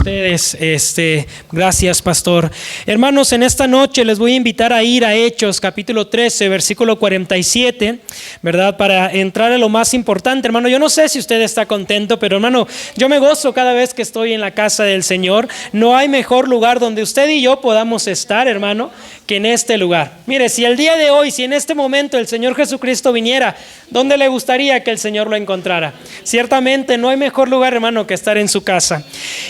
ustedes. Gracias, pastor. Hermanos, en esta noche les voy a invitar a ir a Hechos, capítulo 13, versículo 47, ¿verdad? Para entrar a lo más importante, hermano. Yo no sé si usted está contento, pero hermano, yo me gozo cada vez que estoy en la casa del Señor. No hay mejor lugar donde usted y yo podamos estar, hermano, que en este lugar. Mire, si el día de hoy, si en este momento el Señor Jesucristo viniera, ¿dónde le gustaría que el Señor lo encontrara? Ciertamente no hay mejor lugar, hermano, que estar en su casa.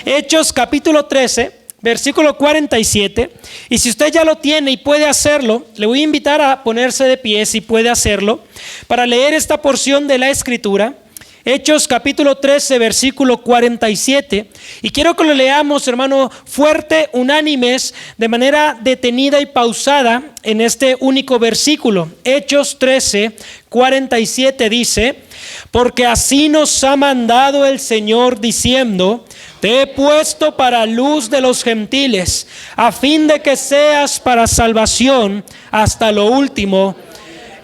Hechos capítulo 13, versículo 47. Y si usted ya lo tiene y puede hacerlo, le voy a invitar a ponerse de pie, si puede hacerlo, para leer esta porción de la Escritura. Hechos capítulo 13, versículo 47. Y quiero que lo leamos, hermano, fuerte, unánimes, de manera detenida y pausada en este único versículo. Hechos 13, 47 dice: porque así nos ha mandado el Señor diciendo: te he puesto para luz de los gentiles, a fin de que seas para salvación hasta lo último.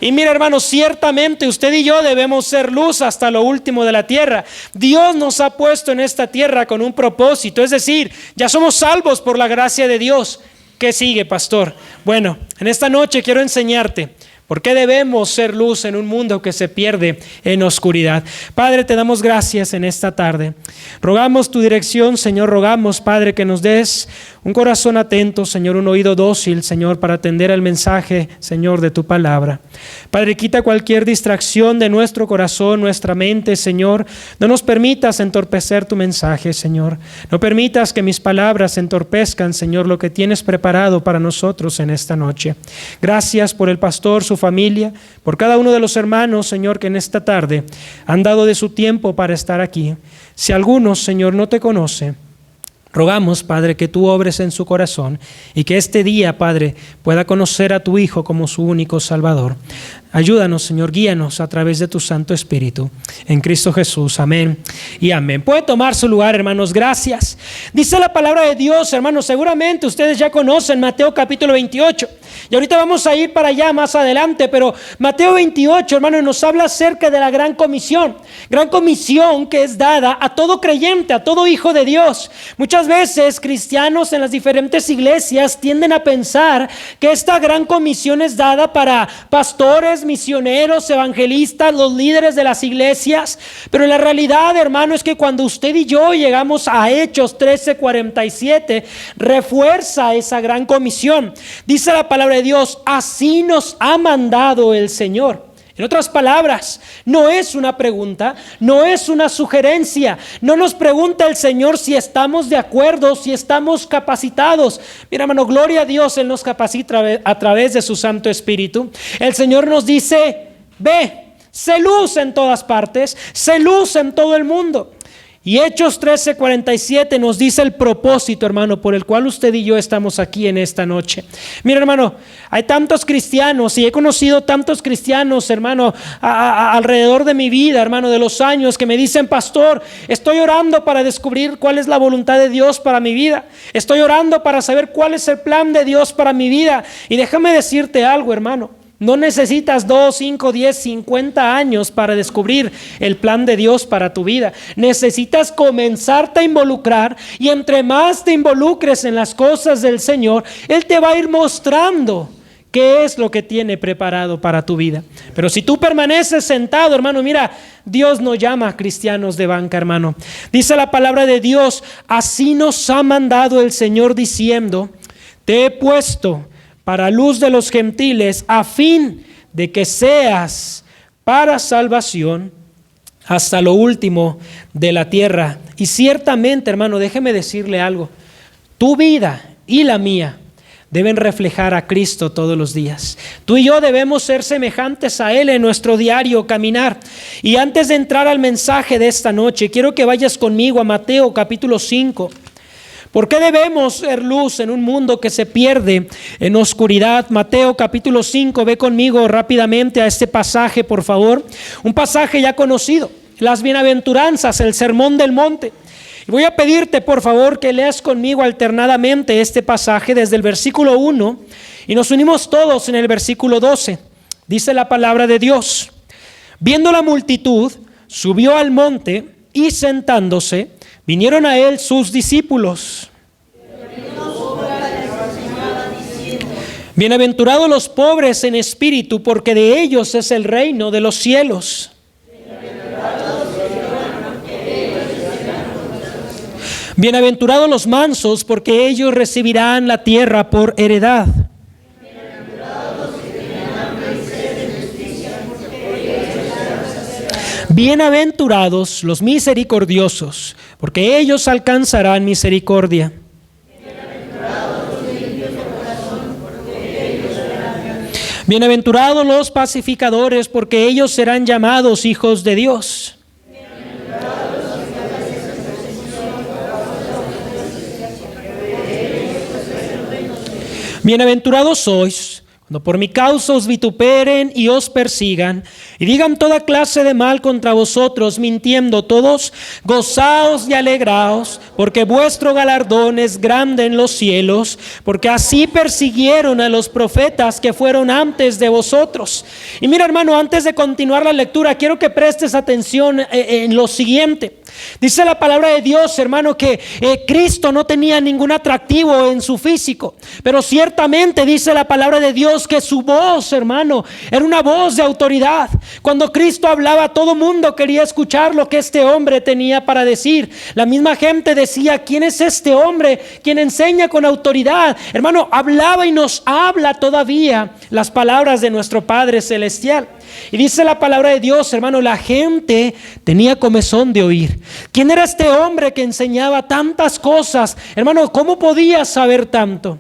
Y mira, hermanos, ciertamente usted y yo debemos ser luz hasta lo último de la tierra. Dios nos ha puesto en esta tierra con un propósito, es decir, ya somos salvos por la gracia de Dios. ¿Qué sigue, pastor? Bueno, en esta noche quiero enseñarte por qué debemos ser luz en un mundo que se pierde en oscuridad. Padre, te damos gracias en esta tarde. Rogamos tu dirección, Señor. Rogamos, Padre, que nos des un corazón atento, Señor, un oído dócil, Señor, para atender al mensaje, Señor, de tu palabra. Padre, quita cualquier distracción de nuestro corazón, nuestra mente, Señor. No nos permitas entorpecer tu mensaje, Señor. No permitas que mis palabras entorpezcan, Señor, lo que tienes preparado para nosotros en esta noche. Gracias por el pastor, su familia, por cada uno de los hermanos, Señor, que en esta tarde han dado de su tiempo para estar aquí. Si algunos, Señor, no te conocen, rogamos, Padre, que tú obres en su corazón y que este día, Padre, pueda conocer a tu Hijo como su único Salvador. Ayúdanos, Señor, guíanos a través de tu Santo Espíritu. En Cristo Jesús, amén y amén. Puede tomar su lugar, hermanos, gracias. Dice la palabra de Dios, hermanos, seguramente ustedes ya conocen Mateo capítulo 28. Y ahorita vamos a ir para allá más adelante, pero Mateo 28, hermanos, nos habla acerca de la gran comisión que es dada a todo creyente, a todo hijo de Dios. Muchas veces cristianos en las diferentes iglesias tienden a pensar que esta gran comisión es dada para pastores, misioneros, evangelistas, los líderes de las iglesias, pero la realidad, hermano, es que cuando usted y yo llegamos a Hechos 13:47, refuerza esa gran comisión. Dice la palabra de Dios: así nos ha mandado el Señor. En otras palabras, no es una pregunta, no es una sugerencia. No nos pregunta el Señor si estamos de acuerdo, si estamos capacitados. Mira, hermano, gloria a Dios, Él nos capacita a través de su Santo Espíritu. El Señor nos dice: ve, sé luz en todas partes, sé luz en todo el mundo. Y Hechos 13:47 nos dice el propósito, hermano, por el cual usted y yo estamos aquí en esta noche. Mira, hermano, hay tantos cristianos y he conocido tantos cristianos, hermano, alrededor de mi vida, hermano, de los años, que me dicen: pastor, estoy orando para descubrir cuál es la voluntad de Dios para mi vida. Estoy orando para saber cuál es el plan de Dios para mi vida. Y déjame decirte algo, hermano. No necesitas 2, 5, 10, 50 años para descubrir el plan de Dios para tu vida. Necesitas comenzarte a involucrar, y entre más te involucres en las cosas del Señor, Él te va a ir mostrando qué es lo que tiene preparado para tu vida. Pero si tú permaneces sentado, hermano, mira, Dios no llama a cristianos de banca, hermano. Dice la palabra de Dios: así nos ha mandado el Señor diciendo: te he puesto para luz de los gentiles, a fin de que seas para salvación hasta lo último de la tierra. Y ciertamente, hermano, déjeme decirle algo: tu vida y la mía deben reflejar a Cristo todos los días. Tú y yo debemos ser semejantes a Él en nuestro diario caminar. Y antes de entrar al mensaje de esta noche, quiero que vayas conmigo a Mateo capítulo 5. ¿Por qué debemos ser luz en un mundo que se pierde en oscuridad? Mateo capítulo 5, ve conmigo rápidamente a este pasaje, por favor. Un pasaje ya conocido, las bienaventuranzas, el sermón del monte. Y voy a pedirte, por favor, que leas conmigo alternadamente este pasaje desde el versículo 1 y nos unimos todos en el versículo 12. Dice la palabra de Dios: viendo la multitud, subió al monte, y sentándose, vinieron a él sus discípulos. Bienaventurados los pobres en espíritu, porque de ellos es el reino de los cielos. Bienaventurados los mansos, porque ellos recibirán la tierra por heredad. Bienaventurados los misericordiosos, porque ellos alcanzarán misericordia. Bienaventurados los pacificadores, porque ellos serán llamados hijos de Dios. Bienaventurados sois cuando por mi causa os vituperen y os persigan, y digan toda clase de mal contra vosotros, mintiendo todos, gozaos y alegraos, porque vuestro galardón es grande en los cielos, porque así persiguieron a los profetas que fueron antes de vosotros. Y mira, hermano, antes de continuar la lectura, quiero que prestes atención en lo siguiente. Dice la palabra de Dios, hermano, que Cristo no tenía ningún atractivo en su físico, pero ciertamente dice la palabra de Dios que su voz, hermano, era una voz de autoridad. Cuando Cristo hablaba, todo mundo quería escuchar lo que este hombre tenía para decir. La misma gente decía: ¿quién es este hombre quien enseña con autoridad? Hermano, hablaba y nos habla todavía las palabras de nuestro Padre Celestial. Y dice la palabra de Dios, hermano, la gente tenía comezón de oír. ¿Quién era este hombre que enseñaba tantas cosas? Hermano, ¿cómo podía saber tanto?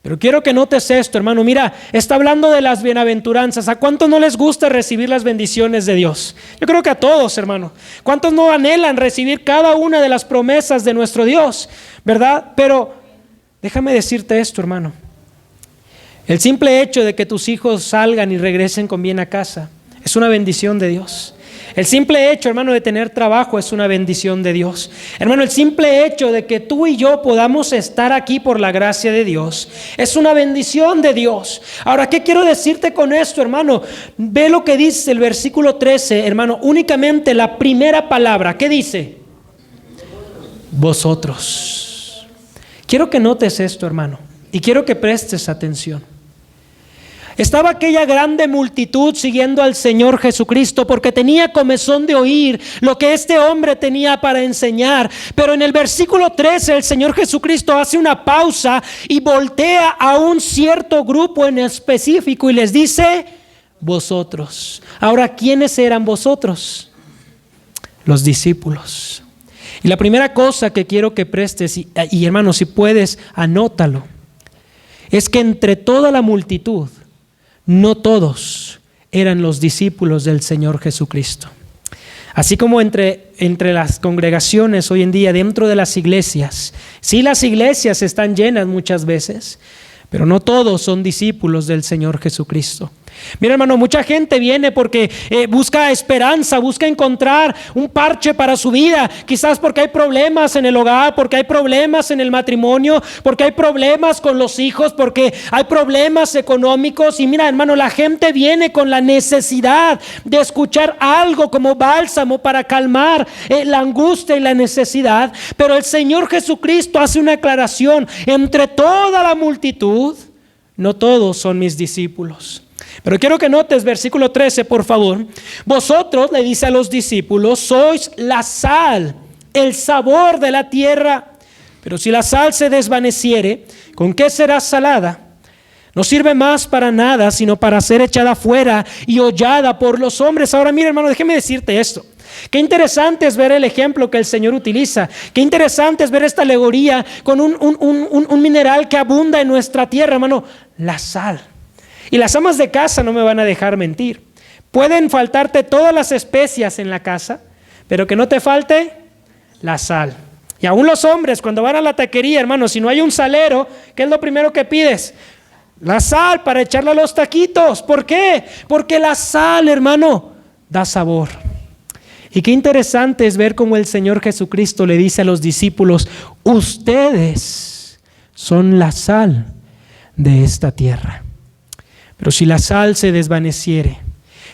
Pero quiero que notes esto, hermano. Mira, está hablando de las bienaventuranzas. ¿A cuántos no les gusta recibir las bendiciones de Dios? Yo creo que a todos, hermano. ¿Cuántos no anhelan recibir cada una de las promesas de nuestro Dios? ¿Verdad? Pero déjame decirte esto, hermano. El simple hecho de que tus hijos salgan y regresen con bien a casa es una bendición de Dios. El simple hecho, hermano, de tener trabajo es una bendición de Dios. Hermano, el simple hecho de que tú y yo podamos estar aquí por la gracia de Dios es una bendición de Dios. Ahora, ¿qué quiero decirte con esto, hermano? Ve lo que dice el versículo 13, hermano, únicamente la primera palabra. ¿Qué dice? Vosotros. Quiero que notes esto, hermano, y quiero que prestes atención. Estaba aquella grande multitud siguiendo al Señor Jesucristo porque tenía comezón de oír lo que este hombre tenía para enseñar. Pero en el versículo 13 el Señor Jesucristo hace una pausa y voltea a un cierto grupo en específico y les dice: vosotros. Ahora, ¿quiénes eran vosotros? Los discípulos. Y la primera cosa que quiero que prestes, y hermano, si puedes, anótalo, es que entre toda la multitud, no todos eran los discípulos del Señor Jesucristo. Así como entre las congregaciones hoy en día, dentro de las iglesias, sí, las iglesias están llenas muchas veces, pero no todos son discípulos del Señor Jesucristo. Mira, hermano, mucha gente viene porque busca esperanza, busca encontrar un parche para su vida, quizás porque hay problemas en el hogar, porque hay problemas en el matrimonio, porque hay problemas con los hijos, porque hay problemas económicos. Y mira, hermano, la gente viene con la necesidad de escuchar algo como bálsamo para calmar la angustia y la necesidad. Pero el Señor Jesucristo hace una aclaración: entre toda la multitud, no todos son mis discípulos. Pero quiero que notes versículo 13, por favor. Vosotros, le dice a los discípulos, sois la sal, el sabor de la tierra. Pero si la sal se desvaneciere, ¿con qué será salada? No sirve más para nada, sino para ser echada fuera y hollada por los hombres. Ahora mira, hermano, déjeme decirte esto. Qué interesante es ver el ejemplo que el Señor utiliza. Qué interesante es ver esta alegoría con un mineral que abunda en nuestra tierra, hermano, la sal. Y las amas de casa no me van a dejar mentir. Pueden faltarte todas las especias en la casa, pero que no te falte la sal. Y aún los hombres, cuando van a la taquería, hermano, si no hay un salero, ¿qué es lo primero que pides? La sal para echarle a los taquitos. ¿Por qué? Porque la sal, hermano, da sabor. Y qué interesante es ver cómo el Señor Jesucristo le dice a los discípulos: ustedes son la sal de esta tierra. Pero si la sal se desvaneciere,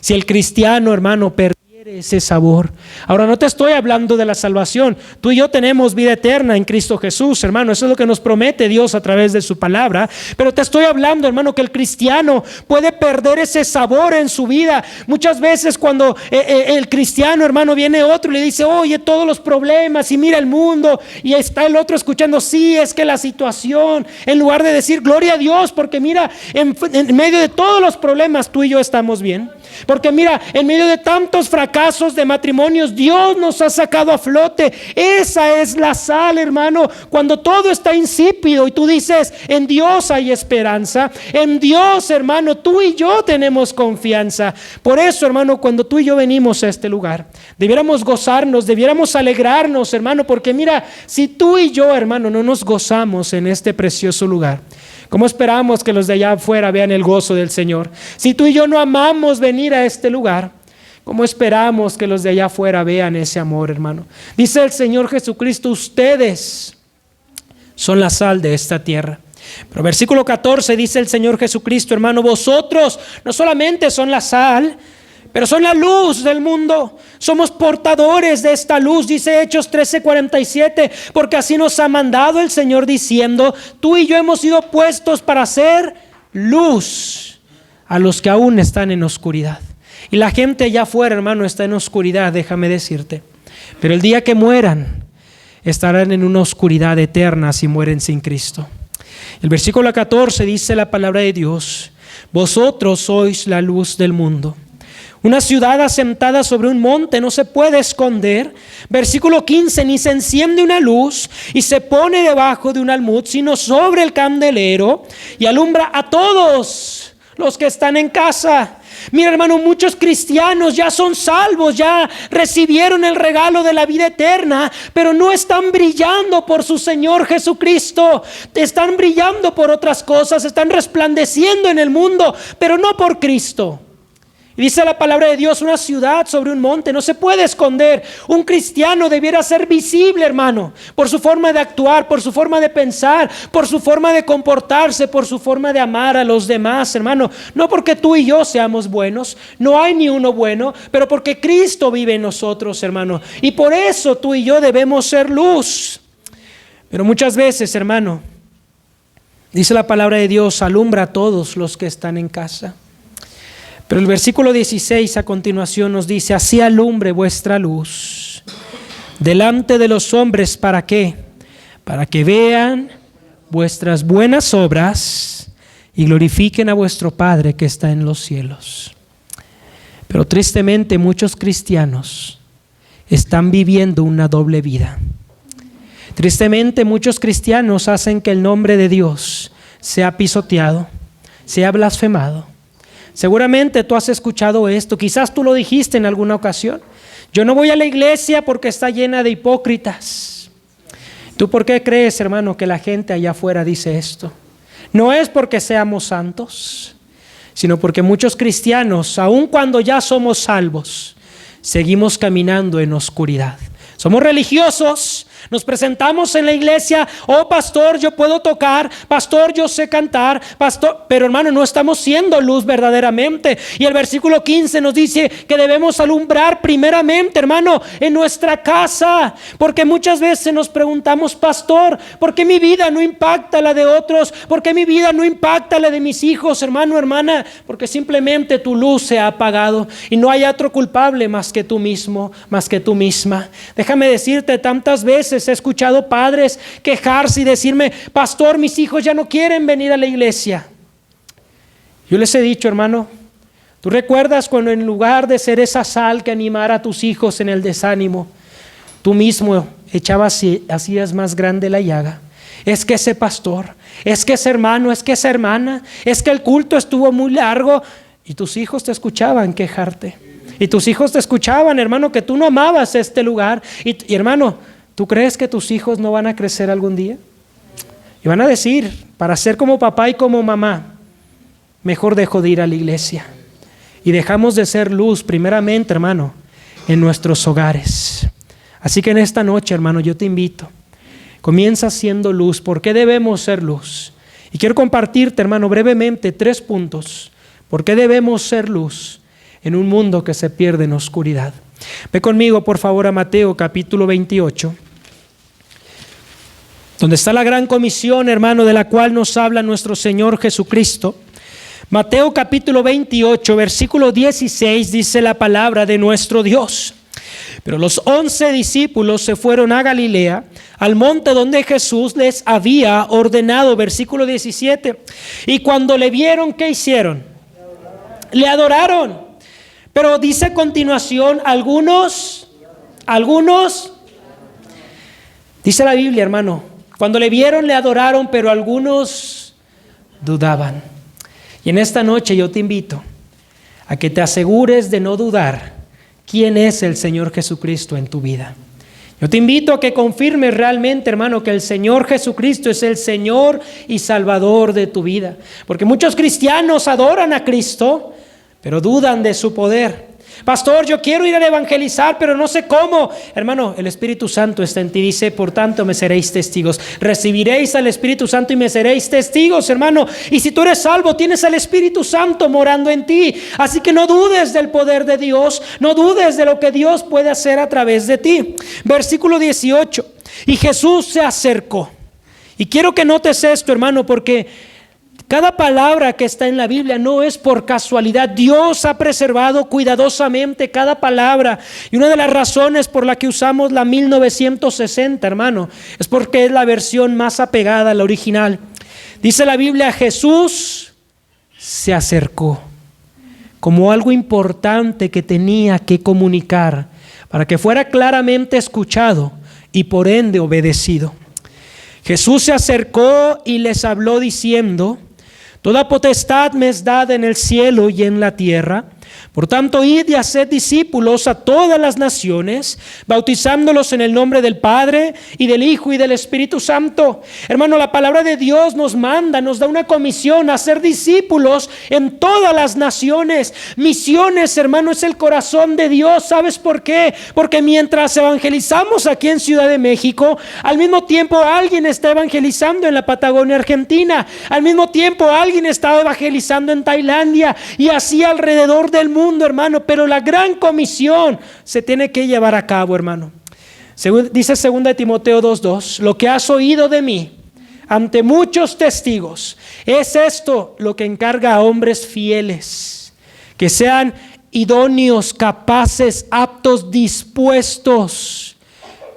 si el cristiano, hermano, perdiere ese sabor. Ahora, no te estoy hablando de la salvación. Tú y yo tenemos vida eterna en Cristo Jesús, hermano. Eso es lo que nos promete Dios a través de su palabra. Pero te estoy hablando, hermano, que el cristiano puede perder ese sabor en su vida. Muchas veces cuando el cristiano, hermano, viene otro y le dice, oye, todos los problemas y mira el mundo, y está el otro escuchando, sí, es que la situación, en lugar de decir, gloria a Dios, porque mira, en medio de todos los problemas tú y yo estamos bien. Porque mira, en medio de tantos fracasos de matrimonios, Dios nos ha sacado a flote. Esa es la sal, hermano. Cuando todo está insípido y tú dices, en Dios hay esperanza. En Dios, hermano, tú y yo tenemos confianza. Por eso, hermano, cuando tú y yo venimos a este lugar, debiéramos gozarnos, debiéramos alegrarnos, hermano. Porque mira, si tú y yo, hermano, no nos gozamos en este precioso lugar, ¿cómo esperamos que los de allá afuera vean el gozo del Señor? Si tú y yo no amamos venir a este lugar, ¿cómo esperamos que los de allá afuera vean ese amor, hermano? Dice el Señor Jesucristo, ustedes son la sal de esta tierra. Pero versículo 14 dice el Señor Jesucristo, hermano, vosotros no solamente son la sal, pero son la luz del mundo. Somos portadores de esta luz, dice Hechos 13:47, porque así nos ha mandado el Señor diciendo, tú y yo hemos sido puestos para hacer luz a los que aún están en oscuridad. Y la gente allá afuera, hermano, está en oscuridad, déjame decirte. Pero el día que mueran, estarán en una oscuridad eterna si mueren sin Cristo. El versículo 14 dice la palabra de Dios, vosotros sois la luz del mundo. Una ciudad asentada sobre un monte no se puede esconder. Versículo 15, ni se enciende una luz y se pone debajo de un almud, sino sobre el candelero y alumbra a todos los que están en casa. Mira, hermano, muchos cristianos ya son salvos, ya recibieron el regalo de la vida eterna, pero no están brillando por su Señor Jesucristo. Están brillando por otras cosas, están resplandeciendo en el mundo, pero no por Cristo. Y dice la palabra de Dios, una ciudad sobre un monte no se puede esconder. Un cristiano debiera ser visible, hermano, por su forma de actuar, por su forma de pensar, por su forma de comportarse, por su forma de amar a los demás, hermano. No porque tú y yo seamos buenos, no hay ni uno bueno, pero porque Cristo vive en nosotros, hermano. Y por eso tú y yo debemos ser luz. Pero muchas veces, hermano, dice la palabra de Dios, alumbra a todos los que están en casa. Pero el versículo 16 a continuación nos dice, así alumbre vuestra luz delante de los hombres, ¿para qué? Para que vean vuestras buenas obras y glorifiquen a vuestro Padre que está en los cielos. Pero tristemente muchos cristianos están viviendo una doble vida. Tristemente muchos cristianos hacen que el nombre de Dios sea pisoteado, sea blasfemado. Seguramente tú has escuchado esto, quizás tú lo dijiste en alguna ocasión. Yo no voy a la iglesia porque está llena de hipócritas. ¿Tú por qué crees, hermano, que la gente allá afuera dice esto? No es porque seamos santos, sino porque muchos cristianos, aun cuando ya somos salvos, seguimos caminando en oscuridad. Somos religiosos, nos presentamos en la iglesia, oh pastor, yo puedo tocar, pastor, yo sé cantar, pastor, pero hermano, no estamos siendo luz verdaderamente. Y el versículo 15 nos dice que debemos alumbrar primeramente, hermano, en nuestra casa, porque muchas veces nos preguntamos, pastor, ¿por qué mi vida no impacta la de otros? ¿Por qué mi vida no impacta la de mis hijos, hermano, hermana? Porque simplemente tu luz se ha apagado y no hay otro culpable más que tú mismo, más que tú misma. Déjame decirte, tantas veces he escuchado padres quejarse y decirme, pastor, mis hijos ya no quieren venir a la iglesia. Yo les he dicho, hermano, ¿tú recuerdas cuando en lugar de ser esa sal que animara a tus hijos en el desánimo, tú mismo hacías más grande la llaga? Es que ese pastor, es que ese hermano, es que esa hermana, es que el culto estuvo muy largo, y tus hijos te escuchaban quejarte. Y tus hijos te escuchaban, hermano, que tú no amabas este lugar. Y hermano, ¿tú crees que tus hijos no van a crecer algún día? Y van a decir, para ser como papá y como mamá, mejor dejo de ir a la iglesia. Y dejamos de ser luz primeramente, hermano, en nuestros hogares. Así que en esta noche, hermano, yo te invito. Comienza siendo luz. ¿Por qué debemos ser luz? Y quiero compartirte, hermano, brevemente 3 puntos. ¿Por qué debemos ser luz en un mundo que se pierde en oscuridad? Ve conmigo, por favor, a Mateo capítulo 28, donde está la gran comisión, hermano, de la cual nos habla nuestro Señor Jesucristo. Mateo capítulo 28, versículo 16, dice la palabra de nuestro Dios: pero los 11 discípulos se fueron a Galilea, al monte donde Jesús les había ordenado. Versículo 17. Y cuando le vieron, ¿qué hicieron? Le adoraron. Pero dice a continuación, algunos, dice la Biblia, hermano, cuando le vieron le adoraron, pero algunos dudaban. Y en esta noche yo te invito a que te asegures de no dudar quién es el Señor Jesucristo en tu vida. Yo te invito a que confirmes realmente, hermano, que el Señor Jesucristo es el Señor y Salvador de tu vida. Porque muchos cristianos adoran a Cristo, pero dudan de su poder. Pastor, yo quiero ir a evangelizar, pero no sé cómo. Hermano, el Espíritu Santo está en ti. Dice, por tanto me seréis testigos. Recibiréis al Espíritu Santo y me seréis testigos, hermano. Y si tú eres salvo, tienes al Espíritu Santo morando en ti. Así que no dudes del poder de Dios. No dudes de lo que Dios puede hacer a través de ti. Versículo 18. Y Jesús se acercó. Y quiero que notes esto, hermano, porque cada palabra que está en la Biblia no es por casualidad. Dios ha preservado cuidadosamente cada palabra. Y una de las razones por la que usamos la 1960, hermano, es porque es la versión más apegada a la original. Dice la Biblia, Jesús se acercó como algo importante que tenía que comunicar para que fuera claramente escuchado y por ende obedecido. Jesús se acercó y les habló diciendo: toda potestad me es dada en el cielo y en la tierra. Por tanto, id y haced discípulos a todas las naciones, bautizándolos en el nombre del Padre y del Hijo y del Espíritu Santo. Hermano, la palabra de Dios nos manda, nos da una comisión a ser discípulos en todas las naciones. Misiones, hermano, es el corazón de Dios. ¿Sabes por qué? Porque mientras evangelizamos aquí en Ciudad de México, al mismo tiempo alguien está evangelizando en la Patagonia Argentina. Al mismo tiempo alguien está evangelizando en Tailandia y así alrededor del mundo, hermano. Pero la gran comisión se tiene que llevar a cabo, hermano. Dice 2 Timoteo 2:2: lo que has oído de mí ante muchos testigos, es esto lo que encarga a hombres fieles, que sean idóneos, capaces, aptos, dispuestos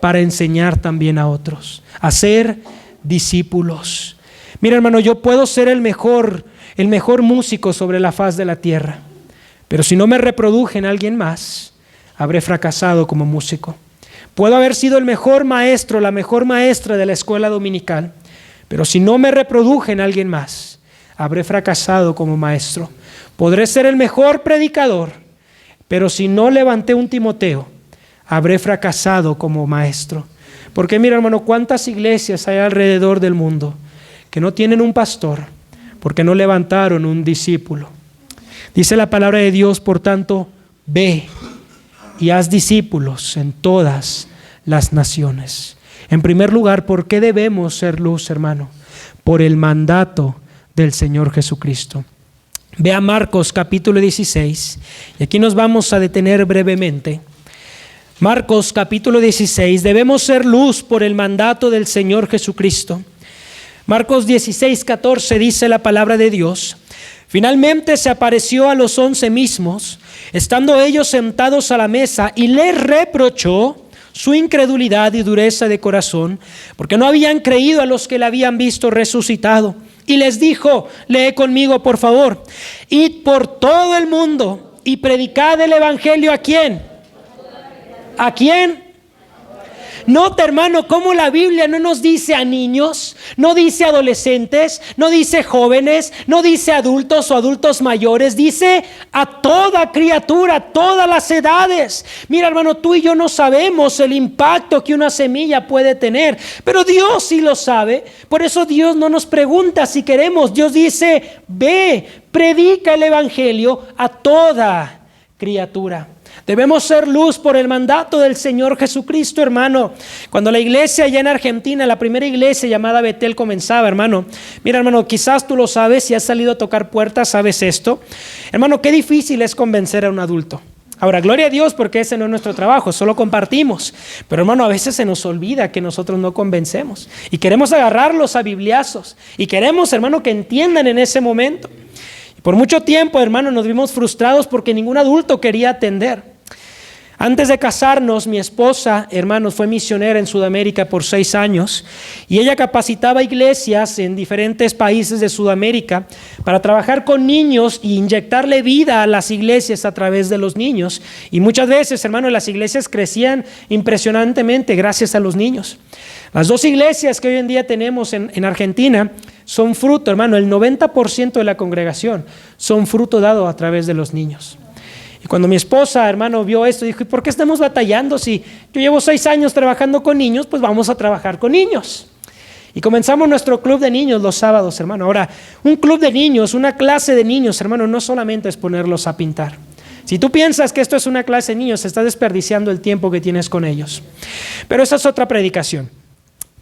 para enseñar también a otros, a ser discípulos. Mira, hermano, yo puedo ser el mejor músico sobre la faz de la tierra, pero si no me reproduje en alguien más, habré fracasado como músico. Puedo haber sido el mejor maestro, la mejor maestra de la escuela dominical, pero si no me reproduje en alguien más, habré fracasado como maestro. Podré ser el mejor predicador, pero si no levanté un Timoteo, habré fracasado como maestro. Porque mira, hermano, cuántas iglesias hay alrededor del mundo que no tienen un pastor porque no levantaron un discípulo. Dice la palabra de Dios, por tanto, ve y haz discípulos en todas las naciones. En primer lugar, ¿por qué debemos ser luz, hermano? Por el mandato del Señor Jesucristo. Ve a Marcos capítulo 16, y aquí nos vamos a detener brevemente. Marcos capítulo 16, debemos ser luz por el mandato del Señor Jesucristo. Marcos 16:14 dice la palabra de Dios: finalmente se apareció a los 11 mismos, estando ellos sentados a la mesa, y les reprochó su incredulidad y dureza de corazón, porque no habían creído a los que le habían visto resucitado. Y les dijo, lee conmigo por favor: id por todo el mundo y predicad el evangelio. ¿A quién? ¿A quién? Nota, hermano, cómo la Biblia no nos dice a niños, no dice adolescentes, no dice jóvenes, no dice adultos o adultos mayores, dice a toda criatura, a todas las edades. Mira, hermano, tú y yo no sabemos el impacto que una semilla puede tener, pero Dios sí lo sabe. Por eso Dios no nos pregunta si queremos. Dios dice, ve, predica el evangelio a toda criatura. Debemos ser luz por el mandato del Señor Jesucristo, hermano. Cuando la iglesia allá en Argentina, la primera iglesia llamada Betel comenzaba, hermano. Mira, hermano, quizás tú lo sabes, si has salido a tocar puertas, sabes esto. Hermano, qué difícil es convencer a un adulto. Ahora, gloria a Dios porque ese no es nuestro trabajo, solo compartimos. Pero hermano, a veces se nos olvida que nosotros no convencemos. Y queremos agarrarlos a bibliazos. Y queremos, hermano, que entiendan en ese momento. Y por mucho tiempo, hermano, nos vimos frustrados porque ningún adulto quería atender. Antes de casarnos, mi esposa, hermanos, fue misionera en Sudamérica por 6 años y ella capacitaba iglesias en diferentes países de Sudamérica para trabajar con niños y inyectarle vida a las iglesias a través de los niños. Y muchas veces, hermanos, las iglesias crecían impresionantemente gracias a los niños. Las 2 iglesias que hoy en día tenemos en Argentina son fruto, hermano, el 90% de la congregación son fruto dado a través de los niños. Y cuando mi esposa, hermano, vio esto, dijo, ¿y por qué estamos batallando? Si yo llevo 6 años trabajando con niños, pues vamos a trabajar con niños. Y comenzamos nuestro club de niños los sábados, hermano. Ahora, un club de niños, una clase de niños, hermano, no solamente es ponerlos a pintar. Si tú piensas que esto es una clase de niños, estás desperdiciando el tiempo que tienes con ellos. Pero esa es otra predicación.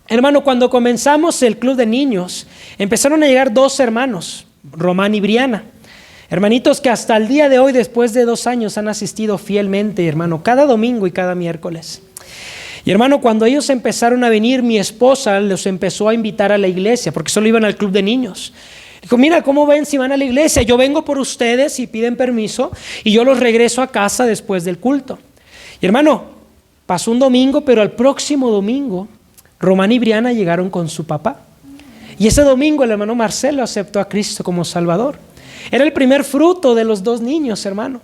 Hermano, cuando comenzamos el club de niños, empezaron a llegar 2 hermanos, Román y Briana. Hermanitos que hasta el día de hoy, después de 2 años, han asistido fielmente, hermano, cada domingo y cada miércoles. Y hermano, cuando ellos empezaron a venir, mi esposa los empezó a invitar a la iglesia, porque solo iban al club de niños. Dijo, mira, ¿cómo ven si van a la iglesia? Yo vengo por ustedes y piden permiso y yo los regreso a casa después del culto. Y hermano, pasó un domingo, pero al próximo domingo, Román y Briana llegaron con su papá. Y ese domingo el hermano Marcelo aceptó a Cristo como Salvador. Era el primer fruto de los 2 niños, hermano.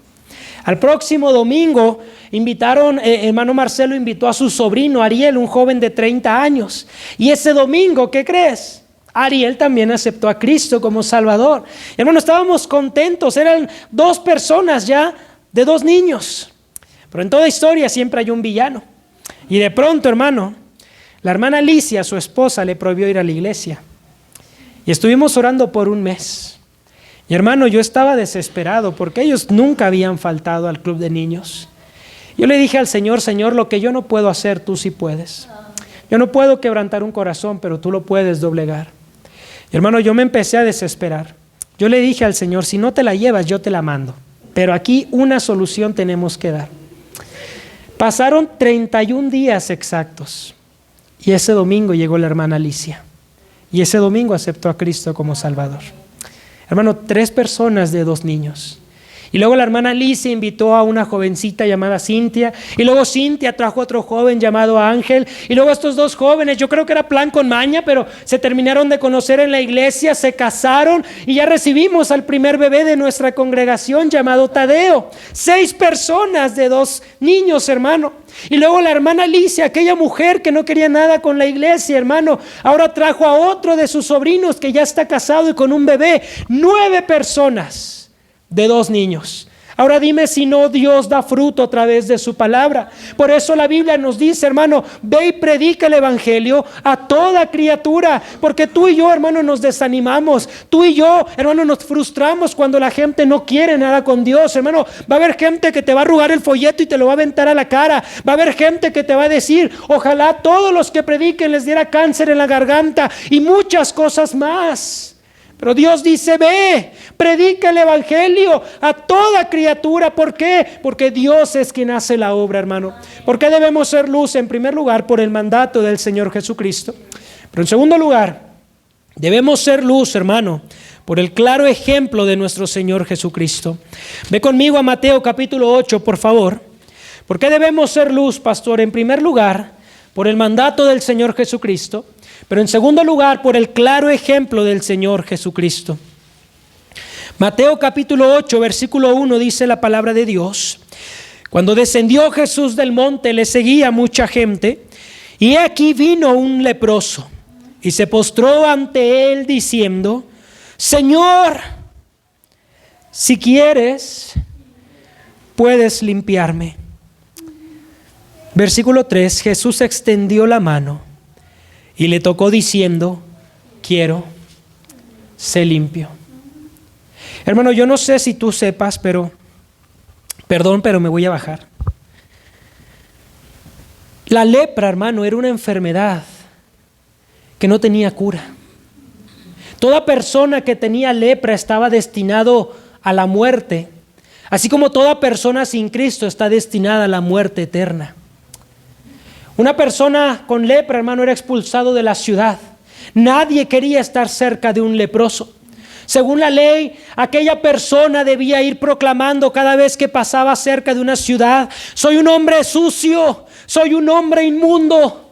Al próximo domingo hermano Marcelo invitó a su sobrino Ariel, un joven de 30 años. Y ese domingo, ¿qué crees? Ariel también aceptó a Cristo como Salvador. Hermano, estábamos contentos, eran 2 personas ya de 2 niños. Pero en toda historia siempre hay un villano. Y de pronto, hermano, la hermana Alicia, su esposa, le prohibió ir a la iglesia. Y estuvimos orando por 1 mes. Y hermano, yo estaba desesperado porque ellos nunca habían faltado al club de niños. Yo le dije al Señor, Señor, lo que yo no puedo hacer, tú sí puedes. Yo no puedo quebrantar un corazón, pero tú lo puedes doblegar. Y hermano, yo me empecé a desesperar. Yo le dije al Señor, si no te la llevas, yo te la mando. Pero aquí una solución tenemos que dar. Pasaron 31 días exactos. Y ese domingo llegó la hermana Alicia. Y ese domingo aceptó a Cristo como Salvador. Hermano, 3 personas de 2 niños. Y luego la hermana Alicia invitó a una jovencita llamada Cintia. Y luego Cintia trajo a otro joven llamado Ángel. Y luego estos 2 jóvenes, yo creo que era plan con maña, pero se terminaron de conocer en la iglesia, se casaron y ya recibimos al primer bebé de nuestra congregación llamado Tadeo. 6 personas de 2 niños, hermano. Y luego la hermana Alicia, aquella mujer que no quería nada con la iglesia, hermano, ahora trajo a otro de sus sobrinos que ya está casado y con un bebé. 9 personas de 2 niños. Ahora dime si no Dios da fruto a través de su palabra. Por eso la Biblia nos dice, hermano, ve y predica el evangelio a toda criatura. Porque tú y yo, hermano, nos desanimamos. Tú y yo, hermano, nos frustramos cuando la gente no quiere nada con Dios. Hermano, va a haber gente que te va a arrugar el folleto y te lo va a aventar a la cara. Va a haber gente que te va a decir, ojalá a todos los que prediquen les diera cáncer en la garganta y muchas cosas más. Pero Dios dice, ve, predica el evangelio a toda criatura. ¿Por qué? Porque Dios es quien hace la obra, hermano. ¿Por qué debemos ser luz? En primer lugar, por el mandato del Señor Jesucristo. Pero en segundo lugar, debemos ser luz, hermano, por el claro ejemplo de nuestro Señor Jesucristo. Ve conmigo a Mateo capítulo 8, por favor. ¿Por qué debemos ser luz, pastor? En primer lugar, por el mandato del Señor Jesucristo. Pero en segundo lugar, por el claro ejemplo del Señor Jesucristo. Mateo capítulo 8, versículo 1 dice la palabra de Dios. Cuando descendió Jesús del monte, le seguía mucha gente. Y aquí vino un leproso y se postró ante él diciendo, Señor, si quieres, puedes limpiarme. Versículo 3, Jesús extendió la mano y le tocó diciendo, quiero, sé limpio. Hermano, yo no sé si tú sepas, pero me voy a bajar. La lepra, hermano, era una enfermedad que no tenía cura. Toda persona que tenía lepra estaba destinado a la muerte Así como toda persona sin Cristo está destinada a la muerte eterna. Una persona con lepra, hermano, era expulsado de la ciudad. Nadie quería estar cerca de un leproso. Según la ley, aquella persona debía ir proclamando cada vez que pasaba cerca de una ciudad: soy un hombre sucio, soy un hombre inmundo.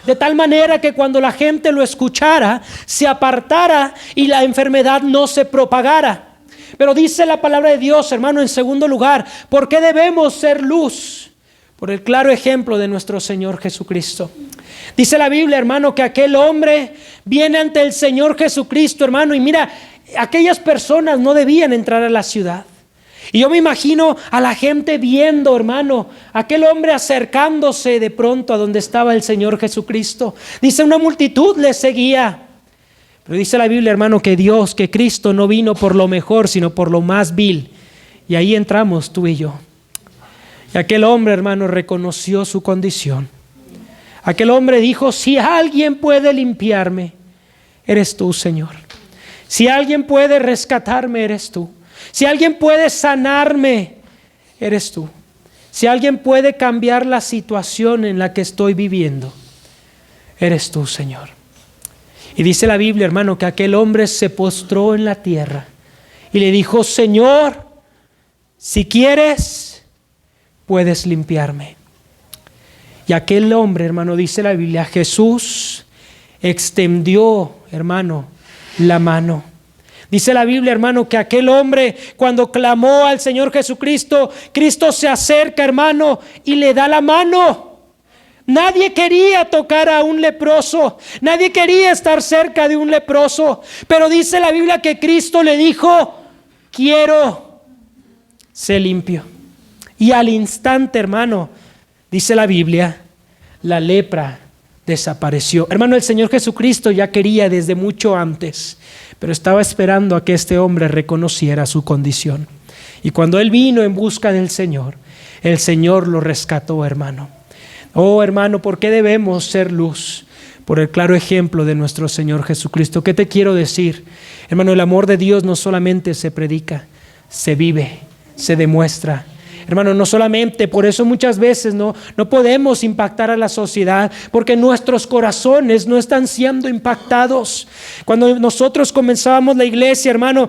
De tal manera que cuando la gente lo escuchara, se apartara y la enfermedad no se propagara. Pero dice la palabra de Dios, hermano, en segundo lugar, ¿por qué debemos ser luz? Por el claro ejemplo de nuestro Señor Jesucristo. Dice la Biblia, hermano, que aquel hombre viene ante el Señor Jesucristo, hermano, y mira, aquellas personas no debían entrar a la ciudad. Y yo me imagino a la gente viendo, hermano, aquel hombre acercándose de pronto a donde estaba el Señor Jesucristo. Dice, una multitud le seguía. Pero dice la Biblia, hermano, que Dios, que Cristo no vino por lo mejor, sino por lo más vil. Y ahí entramos tú y yo. Y aquel hombre, hermano, reconoció su condición. Aquel hombre dijo, si alguien puede limpiarme, eres tú, Señor. Si alguien puede rescatarme, eres tú. Si alguien puede sanarme, eres tú. Si alguien puede cambiar la situación en la que estoy viviendo, eres tú, Señor. Y dice la Biblia, hermano, que aquel hombre se postró en la tierra y le dijo, Señor, si quieres, puedes limpiarme. Y aquel hombre, hermano, dice la Biblia, Jesús extendió, hermano, la mano. Dice la Biblia, hermano, que aquel hombre, cuando clamó al Señor Jesucristo, Cristo se acerca, hermano, y le da la mano. Nadie quería tocar a un leproso, nadie quería estar cerca de un leproso, pero dice la Biblia que Cristo le dijo, quiero, sé limpio. Y al instante, hermano, dice la Biblia, la lepra desapareció. Hermano, el Señor Jesucristo ya quería desde mucho antes, pero estaba esperando a que este hombre reconociera su condición. Y cuando él vino en busca del Señor, el Señor lo rescató, hermano. Oh, hermano, ¿por qué debemos ser luz? Por el claro ejemplo de nuestro Señor Jesucristo. ¿Qué te quiero decir? Hermano, el amor de Dios no solamente se predica, se vive, se demuestra. Hermano, no solamente, por eso muchas veces no podemos impactar a la sociedad, porque nuestros corazones no están siendo impactados. Cuando nosotros comenzábamos la iglesia, hermano,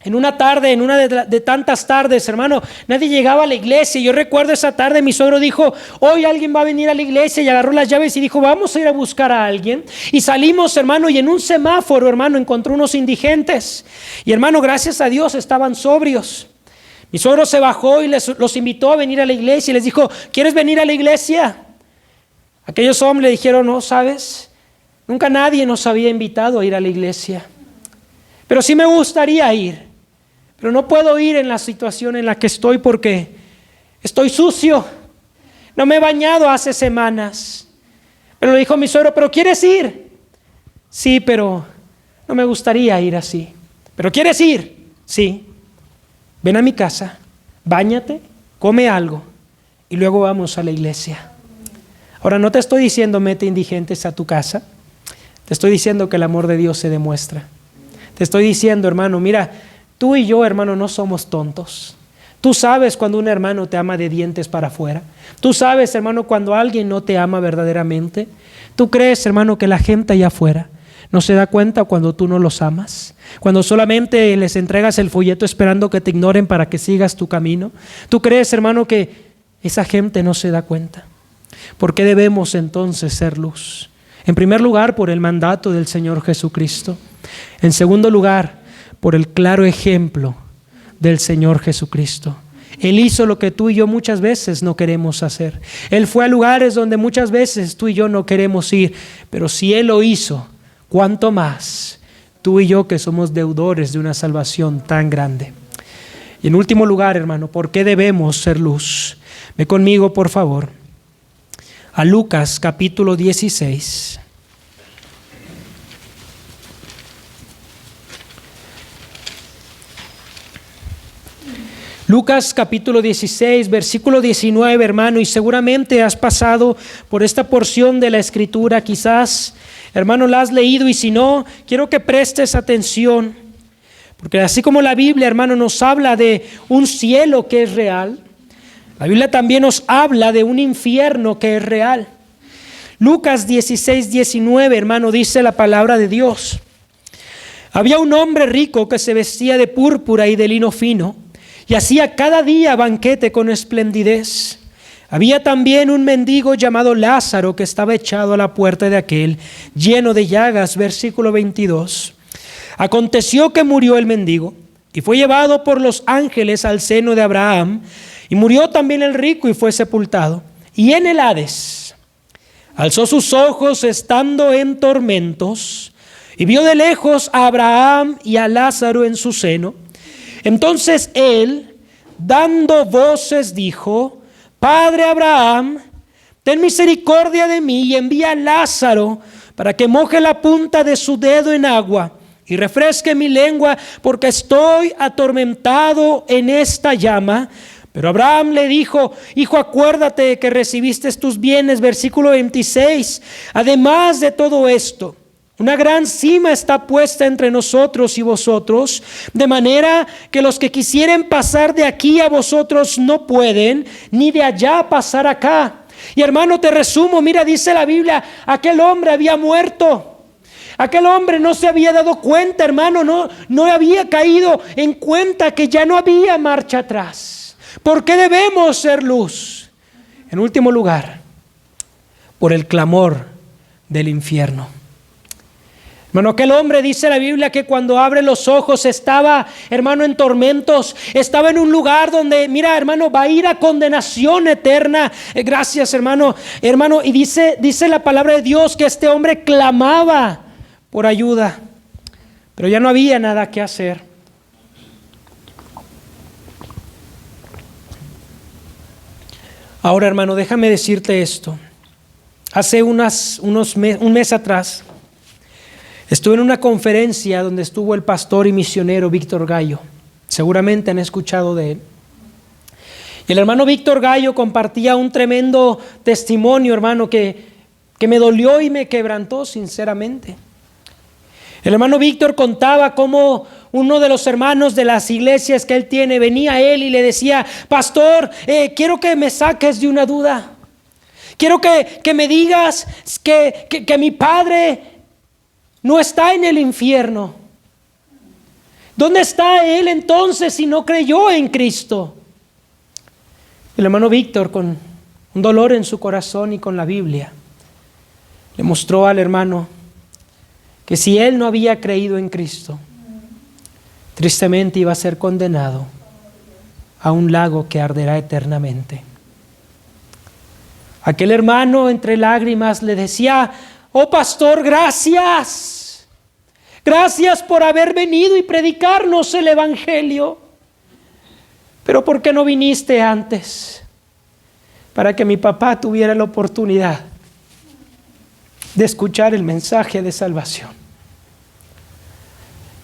en una tarde, en una de tantas tardes, hermano, nadie llegaba a la iglesia. Yo recuerdo esa tarde, mi suegro dijo, hoy alguien va a venir a la iglesia, y agarró las llaves y dijo, vamos a ir a buscar a alguien. Y salimos, hermano, y en un semáforo, hermano, encontró unos indigentes. Y hermano, gracias a Dios estaban sobrios. Mi suegro se bajó y los invitó a venir a la iglesia y les dijo, ¿quieres venir a la iglesia? Aquellos hombres le dijeron, no, ¿sabes? Nunca nadie nos había invitado a ir a la iglesia. Pero sí me gustaría ir. Pero no puedo ir en la situación en la que estoy porque estoy sucio. No me he bañado hace semanas. Pero le dijo mi suegro, ¿pero quieres ir? Sí, pero no me gustaría ir así. ¿Pero quieres ir? Sí. Ven a mi casa, báñate, come algo y luego vamos a la iglesia. Ahora, no te estoy diciendo mete indigentes a tu casa. Te estoy diciendo que el amor de Dios se demuestra. Te estoy diciendo, hermano, mira, tú y yo, hermano, no somos tontos. Tú sabes cuando un hermano te ama de dientes para afuera. Tú sabes, hermano, cuando alguien no te ama verdaderamente. Tú crees, hermano, que la gente allá afuera no se da cuenta cuando tú no los amas. Cuando solamente les entregas el folleto esperando que te ignoren para que sigas tu camino. Tú crees, hermano, que esa gente no se da cuenta. ¿Por qué debemos entonces ser luz? En primer lugar, por el mandato del Señor Jesucristo. En segundo lugar, por el claro ejemplo del Señor Jesucristo. Él hizo lo que tú y yo muchas veces no queremos hacer. Él fue a lugares donde muchas veces tú y yo no queremos ir. Pero si Él lo hizo, ¿cuánto más tú y yo que somos deudores de una salvación tan grande? Y en último lugar, hermano, ¿por qué debemos ser luz? Ve conmigo, por favor, a Lucas capítulo 16. Lucas capítulo 16, versículo 19, hermano, y seguramente has pasado por esta porción de la Escritura, quizás, hermano, la has leído, y si no, quiero que prestes atención, Porque así como la Biblia, hermano, nos habla de un cielo que es real, la Biblia también nos habla de un infierno que es real. Lucas 16:19, hermano, dice la palabra de Dios. Había un hombre rico que se vestía de púrpura y de lino fino y hacía cada día banquete con esplendidez. Había también un mendigo llamado Lázaro que estaba echado a la puerta de aquel, lleno de llagas. Versículo 22. Aconteció que murió el mendigo y fue llevado por los ángeles al seno de Abraham, y murió también el rico y fue sepultado. Y en el Hades alzó sus ojos estando en tormentos y vio de lejos a Abraham y a Lázaro en su seno. Entonces él, dando voces, dijo: Padre Abraham, ten misericordia de mí y envía a Lázaro para que moje la punta de su dedo en agua y refresque mi lengua, porque estoy atormentado en esta llama. Pero Abraham le dijo: Hijo, acuérdate que recibiste tus bienes. Versículo 26. Además de todo esto, una gran sima está puesta entre nosotros y vosotros, de manera que los que quisieren pasar de aquí a vosotros no pueden, ni de allá pasar acá. Y hermano, te resumo, mira, dice la Biblia, aquel hombre había muerto. Aquel hombre no se había dado cuenta, hermano, no había caído en cuenta que ya no había marcha atrás. ¿Por qué debemos ser luz? En último lugar, por el clamor del infierno. Hermano, aquel hombre, dice la Biblia, que cuando abre los ojos estaba, hermano, en tormentos, estaba en un lugar donde, mira, hermano, va a ir a condenación eterna. Gracias, hermano, y dice la palabra de Dios que este hombre clamaba por ayuda, pero ya no había nada que hacer. Ahora, hermano, déjame decirte esto. Hace un mes atrás estuve en una conferencia donde estuvo el pastor y misionero Víctor Gallo. Seguramente han escuchado de él. Y el hermano Víctor Gallo compartía un tremendo testimonio, hermano, que me dolió y me quebrantó sinceramente. El hermano Víctor contaba cómo uno de los hermanos de las iglesias que él tiene venía a él y le decía: Pastor, quiero que me saques de una duda. Quiero que me digas que mi padre no está en el infierno. ¿Dónde está él entonces si no creyó en Cristo? El hermano Víctor, con un dolor en su corazón y con la Biblia, le mostró al hermano que si él no había creído en Cristo, tristemente iba a ser condenado a un lago que arderá eternamente. Aquel hermano entre lágrimas le decía: Oh pastor, gracias. Gracias por haber venido y predicarnos el evangelio. Pero ¿por qué no viniste antes? Para que mi papá tuviera la oportunidad de escuchar el mensaje de salvación.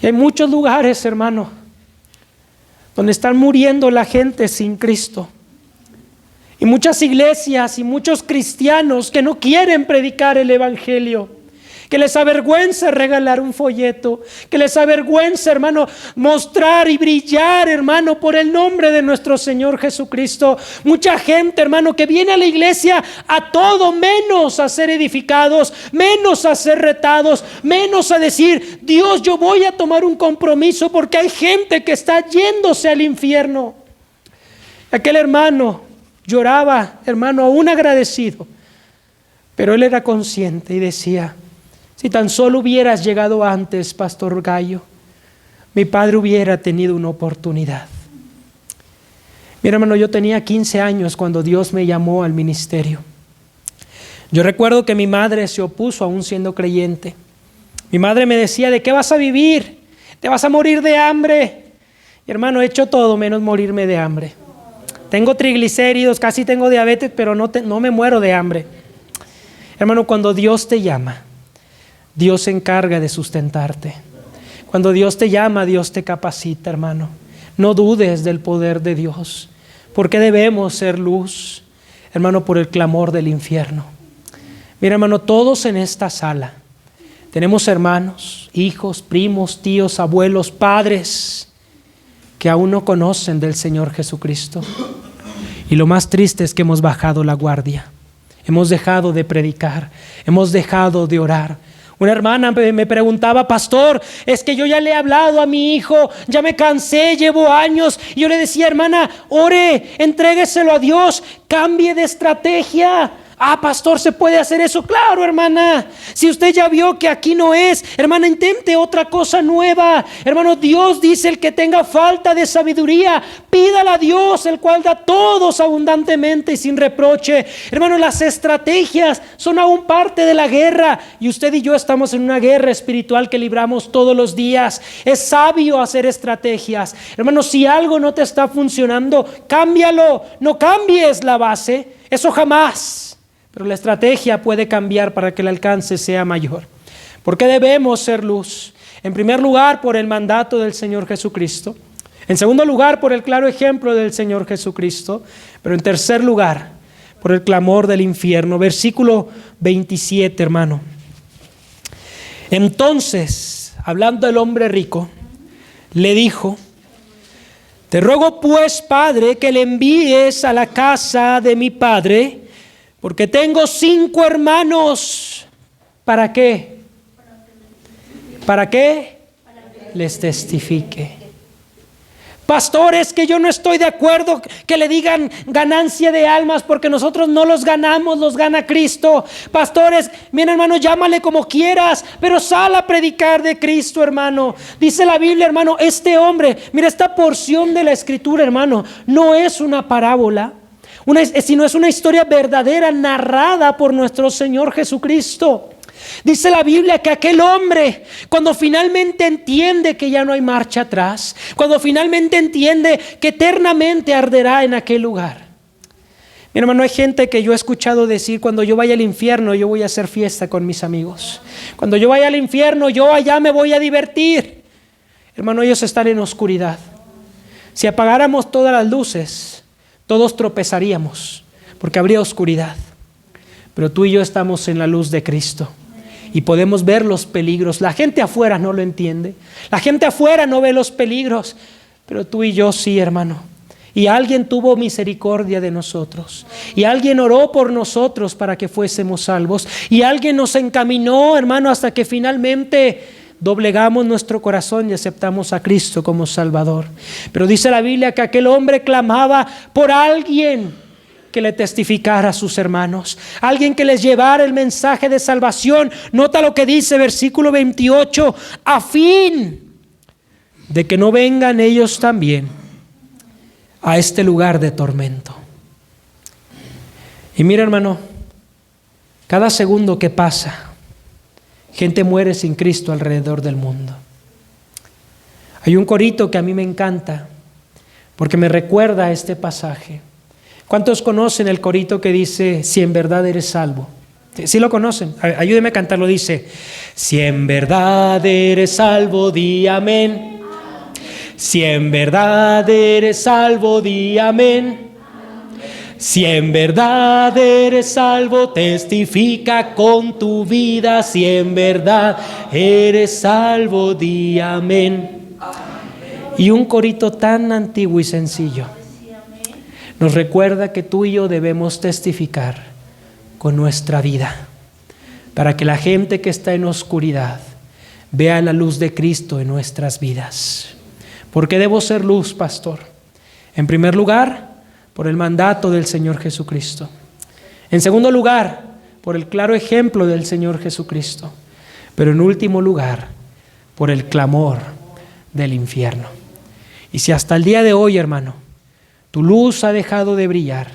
Y hay muchos lugares, hermano, donde están muriendo la gente sin Cristo. Y muchas iglesias y muchos cristianos que no quieren predicar el evangelio, que les avergüenza regalar un folleto, que les avergüenza, hermano, mostrar y brillar, hermano, por el nombre de nuestro Señor Jesucristo. Mucha gente, hermano, que viene a la iglesia a todo menos a ser edificados, menos a ser retados, menos a decir: Dios, yo voy a tomar un compromiso, porque hay gente que está yéndose al infierno. Aquel hermano lloraba, hermano, aún agradecido, pero él era consciente y decía: si tan solo hubieras llegado antes, pastor Gallo, mi padre hubiera tenido una oportunidad. Mira, hermano, yo tenía 15 años cuando Dios me llamó al ministerio. Yo recuerdo que mi madre se opuso aún siendo creyente. Mi madre me decía: ¿de qué vas a vivir? Te vas a morir de hambre. Y hermano, he hecho todo menos morirme de hambre. Tengo triglicéridos, casi tengo diabetes, pero no me muero de hambre. Hermano, cuando Dios te llama, Dios se encarga de sustentarte. Cuando Dios te llama, Dios te capacita, hermano. No dudes del poder de Dios, porque debemos ser luz, hermano, por el clamor del infierno. Mira, hermano, todos en esta sala tenemos hermanos hijos, primos, tíos, abuelos, padres que aún no conocen del Señor Jesucristo. Y lo más triste es que hemos bajado la guardia. Hemos dejado de predicar, hemos dejado de orar. Una hermana me preguntaba: pastor, es que yo ya le he hablado a mi hijo, ya me cansé, llevo años. Y yo le decía: hermana, ore, entrégueselo a Dios, cambie de estrategia. Ah, pastor, ¿se puede hacer eso? Claro, hermana. Si usted ya vio que aquí no es, hermana, intente otra cosa nueva. Hermano, Dios dice: el que tenga falta de sabiduría, pídala a Dios, el cual da a todos abundantemente y sin reproche. Hermano, las estrategias son aún parte de la guerra. Y usted y yo estamos en una guerra espiritual que libramos todos los días. Es sabio hacer estrategias. Hermano, si algo no te está funcionando, cámbialo. No cambies la base. Eso jamás. Pero la estrategia puede cambiar para que el alcance sea mayor. ¿Por qué debemos ser luz? En primer lugar, por el mandato del Señor Jesucristo. En segundo lugar, por el claro ejemplo del Señor Jesucristo. Pero en tercer lugar, por el clamor del infierno. Versículo 27, hermano. Entonces, hablando del hombre rico, le dijo: te ruego pues, Padre, que le envíes a la casa de mi padre, porque tengo 5 hermanos. ¿Para qué? ¿Para qué? Les testifique. Pastor, es que yo no estoy de acuerdo que le digan ganancia de almas, porque nosotros no los ganamos, los gana Cristo. Pastores, mira, hermano, llámale como quieras, pero sal a predicar de Cristo, hermano. Dice la Biblia, hermano, este hombre, mira, esta porción de la Escritura, hermano, no es una parábola, sino es una historia verdadera narrada por nuestro Señor Jesucristo. Dice la Biblia que aquel hombre, cuando finalmente entiende que ya no hay marcha atrás, cuando finalmente entiende que eternamente arderá en aquel lugar. Mi hermano, hay gente que yo he escuchado decir: cuando yo vaya al infierno, yo voy a hacer fiesta con mis amigos. Cuando yo vaya al infierno, yo allá me voy a divertir. Hermano, ellos están en oscuridad. Si apagáramos todas las luces, todos tropezaríamos, porque habría oscuridad. Pero tú y yo estamos en la luz de Cristo y podemos ver los peligros. La gente afuera no lo entiende, la gente afuera no ve los peligros, pero tú y yo sí, hermano. Y alguien tuvo misericordia de nosotros, y alguien oró por nosotros para que fuésemos salvos, y alguien nos encaminó, hermano, hasta que finalmente doblegamos nuestro corazón y aceptamos a Cristo como Salvador. Pero dice la Biblia que aquel hombre clamaba por alguien que le testificara a sus hermanos, alguien que les llevara el mensaje de salvación. Nota lo que dice versículo 28: a fin de que no vengan ellos también a este lugar de tormento. Y mira, hermano, cada segundo que pasa, gente muere sin Cristo alrededor del mundo. Hay un corito que a mí me encanta porque me recuerda a este pasaje. ¿Cuántos conocen el corito que dice: si en verdad eres salvo? ¿Sí lo conocen? Ayúdeme a cantarlo. Dice: si en verdad eres salvo, di amén. Si en verdad eres salvo, di amén. Si en verdad eres salvo, testifica con tu vida. Si en verdad eres salvo, di amén. Y un corito tan antiguo y sencillo nos recuerda que tú y yo debemos testificar con nuestra vida, para que la gente que está en oscuridad vea la luz de Cristo en nuestras vidas. ¿Por qué debo ser luz, pastor? En primer lugar, por el mandato del Señor Jesucristo. En segundo lugar, por el claro ejemplo del Señor Jesucristo. Pero en último lugar, por el clamor del infierno. Y si hasta el día de hoy, hermano, tu luz ha dejado de brillar,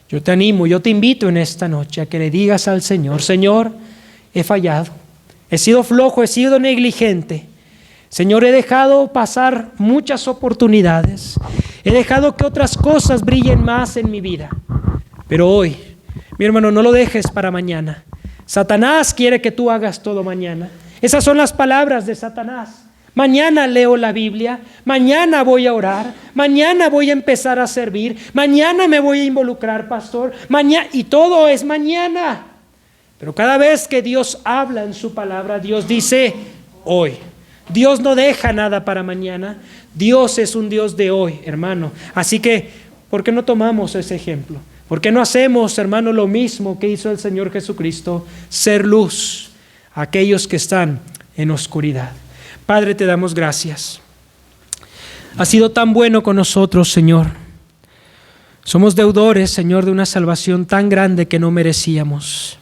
yo te animo, yo te invito en esta noche a que le digas al Señor: Señor, he fallado, he sido flojo, he sido negligente. Señor, he dejado pasar muchas oportunidades, he dejado que otras cosas brillen más en mi vida. Pero hoy, mi hermano, no lo dejes para mañana. Satanás quiere que tú hagas todo mañana. Esas son las palabras de Satanás. Mañana leo la Biblia, mañana voy a orar, mañana voy a empezar a servir, mañana me voy a involucrar, pastor, mañana, y todo es mañana. Pero cada vez que Dios habla en su palabra, Dios dice: hoy. Dios no deja nada para mañana. Dios es un Dios de hoy, hermano. Así que, ¿por qué no tomamos ese ejemplo? ¿Por qué no hacemos, hermano, lo mismo que hizo el Señor Jesucristo? Ser luz a aquellos que están en oscuridad. Padre, te damos gracias. Has sido tan bueno con nosotros, Señor. Somos deudores, Señor, de una salvación tan grande que no merecíamos.